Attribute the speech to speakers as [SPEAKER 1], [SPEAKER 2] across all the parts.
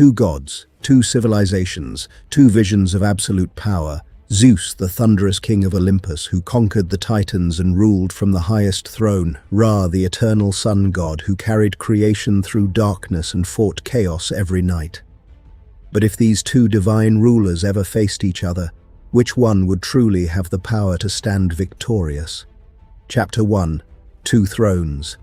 [SPEAKER 1] Two gods, two civilizations, two visions of absolute power. Zeus, the thunderous king of Olympus, who conquered the Titans and ruled from the highest throne. Ra, the eternal sun god, who carried creation through darkness and fought chaos every night. But if these two divine rulers ever faced each other, which one would truly have the power to stand victorious? Chapter 1. Two Thrones.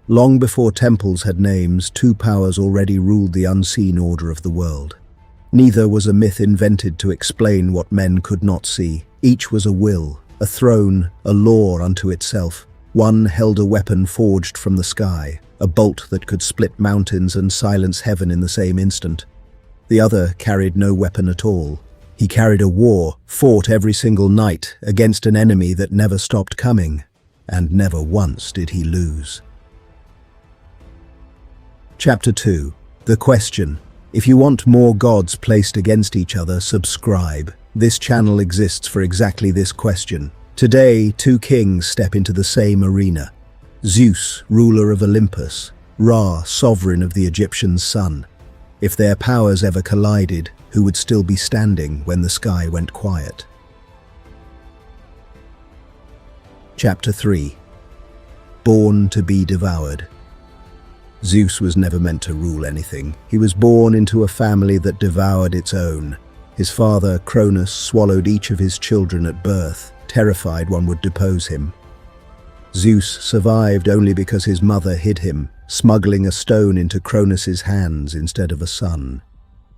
[SPEAKER 1] Long before temples had names, two powers already ruled the unseen order of the world. Neither was a myth invented to explain what men could not see. Each was a will, a throne, a law unto itself. One held a weapon forged from the sky, a bolt that could split mountains and silence heaven in the same instant. The other carried no weapon at all. He carried a war, fought every single night against an enemy that never stopped coming, and never once did he lose. Chapter 2. The Question. If you want more gods placed against each other, subscribe. This channel exists for exactly this question. Today, two kings step into the same arena. Zeus, ruler of Olympus, Ra, sovereign of the Egyptian sun. If their powers ever collided, who would still be standing when the sky went quiet? Chapter 3. Born to be devoured. Zeus was never meant to rule anything. He was born into a family that devoured its own. His father, Cronus, swallowed each of his children at birth, terrified one would depose him. Zeus survived only because his mother hid him, smuggling a stone into Cronus's hands instead of a son.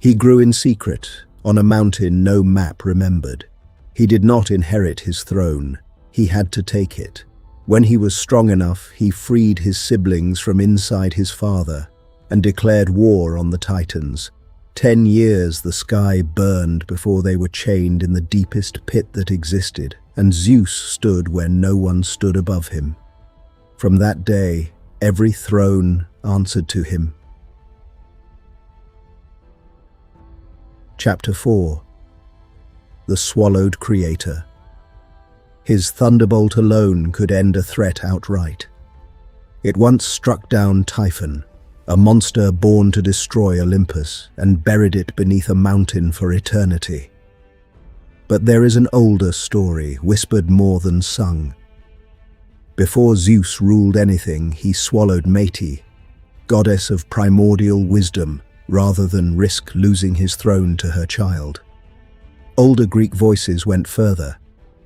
[SPEAKER 1] He grew in secret, on a mountain no map remembered. He did not inherit his throne. He had to take it. When he was strong enough, he freed his siblings from inside his father and declared war on the Titans. 10 years the sky burned before they were chained in the deepest pit that existed, and Zeus stood where no one stood above him. From that day, every throne answered to him. Chapter 4. The Swallowed Creator. His thunderbolt alone could end a threat outright. It once struck down Typhon, a monster born to destroy Olympus, and buried it beneath a mountain for eternity. But there is an older story, whispered more than sung. Before Zeus ruled anything, he swallowed Métis, goddess of primordial wisdom, rather than risk losing his throne to her child. Older Greek voices went further,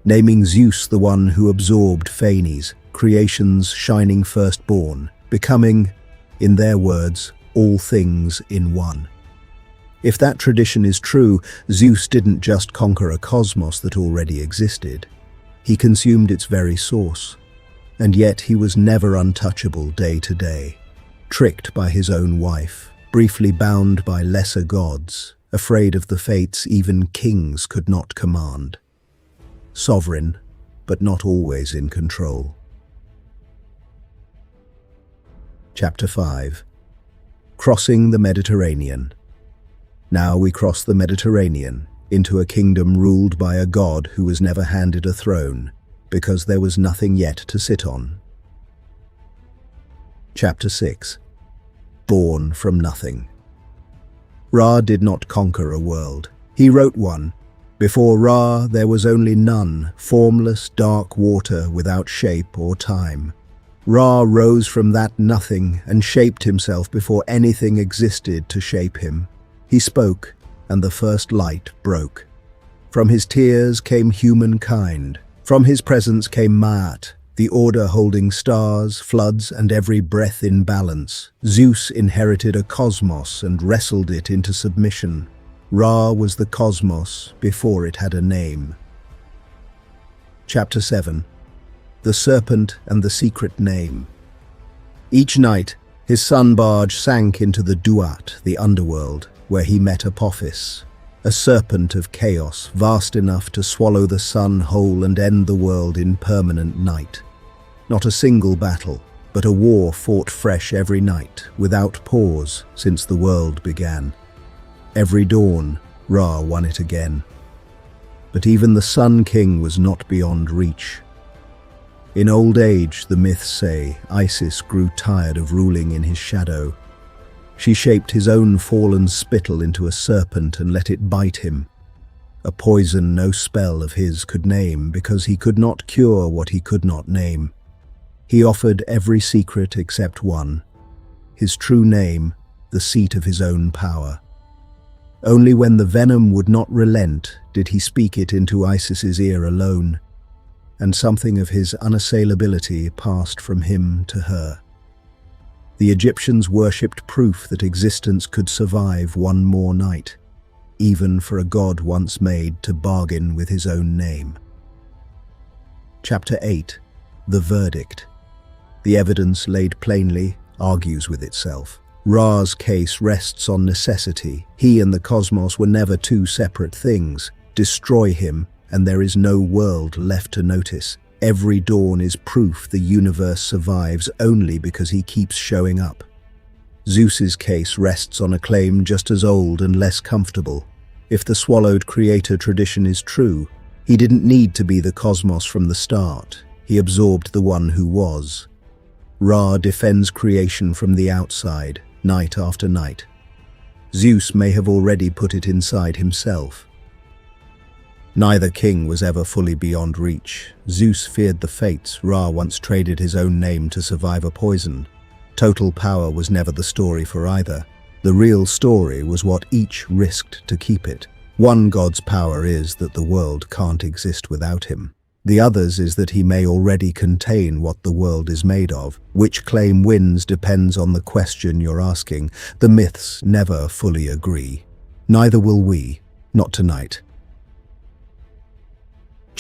[SPEAKER 1] naming Zeus the one who absorbed Phanes, creation's shining firstborn, becoming, in their words, all things in one. If that tradition is true, Zeus didn't just conquer a cosmos that already existed. He consumed its very source. And yet he was never untouchable day to day, tricked by his own wife, briefly bound by lesser gods, afraid of the fates even kings could not command. Sovereign, but not always in control. Chapter 5. Crossing the Mediterranean. Now we cross the Mediterranean into a kingdom ruled by a god who was never handed a throne, because there was nothing yet to sit on. Chapter 6. Born from nothing. Ra did not conquer a world. He wrote one. Before Ra, there was only none, formless, dark water without shape or time. Ra rose from that nothing and shaped himself before anything existed to shape him. He spoke, and the first light broke. From his tears came humankind. From his presence came Ma'at, the order holding stars, floods, and every breath in balance. Zeus inherited a cosmos and wrestled it into submission. Ra was the cosmos before it had a name. Chapter 7. The Serpent and the Secret Name. Each night, his sun barge sank into the Duat, the underworld, where he met Apophis, a serpent of chaos, vast enough to swallow the sun whole and end the world in permanent night. Not a single battle, but a war fought fresh every night, without pause, since the world began. Every dawn, Ra won it again. But even the Sun King was not beyond reach. In old age, the myths say, Isis grew tired of ruling in his shadow. She shaped his own fallen spittle into a serpent and let it bite him. A poison no spell of his could name, because he could not cure what he could not name. He offered every secret except one, his true name, the seat of his own power. Only when the venom would not relent did he speak it into Isis's ear alone, and something of his unassailability passed from him to her. The Egyptians worshipped proof that existence could survive one more night, even for a god once made to bargain with his own name. Chapter 8. The Verdict. The evidence laid plainly argues with itself. Ra's case rests on necessity. He and the cosmos were never two separate things. Destroy him, and there is no world left to notice. Every dawn is proof the universe survives only because he keeps showing up. Zeus's case rests on a claim just as old and less comfortable. If the swallowed creator tradition is true, he didn't need to be the cosmos from the start. He absorbed the one who was. Ra defends creation from the outside, night after night. Zeus may have already put it inside himself. Neither king was ever fully beyond reach. Zeus feared the fates. Ra once traded his own name to survive a poison. Total power was never the story for either. The real story was what each risked to keep it. One god's power is that the world can't exist without him. The other's is that he may already contain what the world is made of. Which claim wins depends on the question you're asking. The myths never fully agree. Neither will we, not tonight.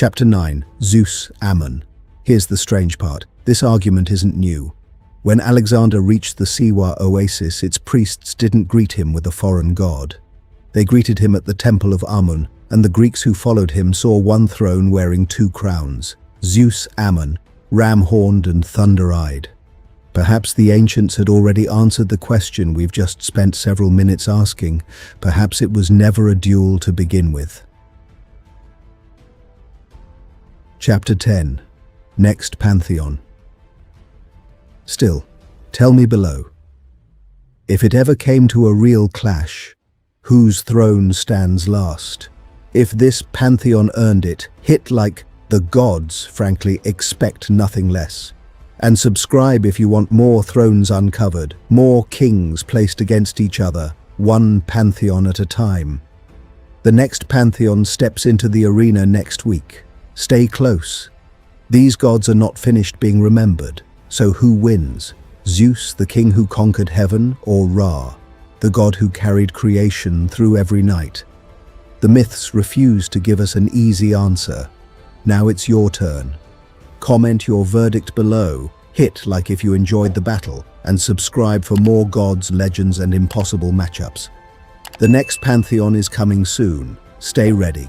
[SPEAKER 1] Chapter 9. Zeus, Ammon. Here's the strange part. This argument isn't new. When Alexander reached the Siwa oasis, its priests didn't greet him with a foreign god. They greeted him at the temple of Amun, and the Greeks who followed him saw one throne wearing two crowns, Zeus, Ammon, ram-horned and thunder-eyed. Perhaps the ancients had already answered the question we've just spent several minutes asking. Perhaps it was never a duel to begin with. Chapter 10. Next Pantheon. Still, tell me below, if it ever came to a real clash, whose throne stands last? If this pantheon earned it, hit like the gods, frankly, expect nothing less. And subscribe if you want more thrones uncovered, more kings placed against each other, one pantheon at a time. The next pantheon steps into the arena next week. Stay close. These gods are not finished being remembered. So who wins? Zeus, the king who conquered heaven, or Ra, the god who carried creation through every night? The myths refuse to give us an easy answer. Now it's your turn. Comment your verdict below, hit like if you enjoyed the battle, and subscribe for more gods, legends, and impossible matchups. The next pantheon is coming soon. Stay ready.